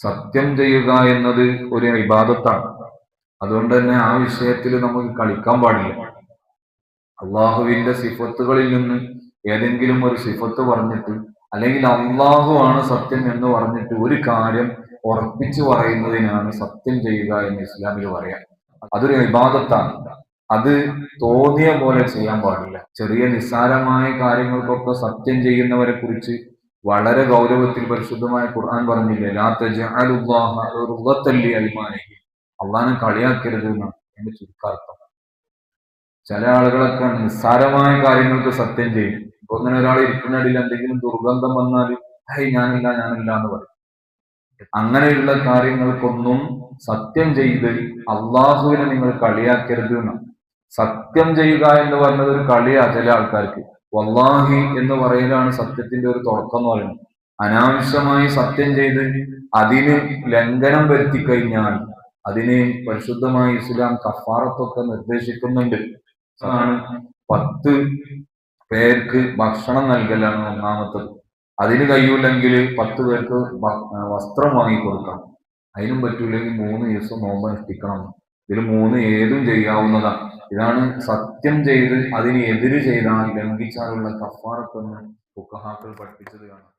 സത്യം ചെയ്യുക എന്നത് ഒരു ഇബാദത്താണ്. അതുകൊണ്ട് തന്നെ ആ വിഷയത്തിൽ നമുക്ക് കളിക്കാൻ പാടില്ല. അള്ളാഹുവിന്റെ സിഫത്തുകളിൽ നിന്ന് ഏതെങ്കിലും ഒരു സിഫത്ത് പറഞ്ഞിട്ട്, അല്ലെങ്കിൽ അള്ളാഹു ആണ് സത്യം എന്ന് പറഞ്ഞിട്ട് ഒരു കാര്യം ഉറപ്പിച്ചു പറയുന്നതിനാണ് സത്യം ചെയ്യുക എന്ന് ഇസ്ലാമിൽ പറയാം. അതൊരു ഇബാദത്താണ്. അത് തോന്നിയ പോലെ ചെയ്യാൻ പാടില്ല. ചെറിയ നിസ്സാരമായ കാര്യങ്ങൾക്കൊക്കെ സത്യം ചെയ്യുന്നവരെ കുറിച്ച് വളരെ ഗൗരവത്തിൽ പരിശുദ്ധമായ ഖുർആൻ പറഞ്ഞില്ലേ, ലാ തജ്അലുല്ലാഹ ഉർളത്തൻ ലിഅയ്മാനിഹിം, അള്ളാഹനെ കളിയാക്കരുത് എന്നാണ് എന്റെ ചുരുക്കാർത്ഥം. ചില ആളുകളൊക്കെ നിസ്സാരമായ കാര്യങ്ങൾക്ക് സത്യം ചെയ്യും. ഇപ്പൊ ഇങ്ങനെ ഒരാൾ ഇരിക്കുന്നിടയിൽ എന്തെങ്കിലും ദുർഗന്ധം വന്നാൽ ഞാനില്ല എന്ന് പറയും. അങ്ങനെയുള്ള കാര്യങ്ങൾക്കൊന്നും സത്യം ചെയ്ത് അള്ളാഹുവിനെ നിങ്ങൾ കളിയാക്കരുത് എന്നാണ്. സത്യം ചെയ്യുക എന്ന് പറഞ്ഞത് ഒരു കളിയാ ചില ആൾക്കാർക്ക്. വല്ലാഹി എന്ന് പറയലാണ് സത്യത്തിന്റെ ഒരു തുടക്കം എന്ന് പറയുന്നത്. അനാവശ്യമായി സത്യം ചെയ്ത് അതിന് ലംഘനം വരുത്തി കഴിഞ്ഞാൽ അതിന് പരിശുദ്ധമായ ഇസ്ലാം കഫാറത്തൊക്കെ നിർദ്ദേശിക്കുന്നുണ്ട്. ആണ് 10 പേർക്ക് ഭക്ഷണം നൽകലാണ് ഒന്നാമത്തത്. അതിന് കഴിയൂല്ലെങ്കിൽ 10 പേർക്ക് വസ്ത്രം വാങ്ങിക്കൊടുക്കണം. അതിനും പറ്റൂല്ലെങ്കിൽ 3 ദിവസം നോമ്പ് അനുഷ്ഠിക്കണം. ഇതിൽ 3 ഏതും ചെയ്യാവുന്നതാണ്. ഇതാണ് സത്യം ചെയ്ത് അതിന് എതിര് ചെയ്താൽ ലംഘിച്ചാലുള്ള കഫാറത്തെന്ന് ഫുഖഹാക്കൾ പഠിപ്പിച്ചത് കാണാം.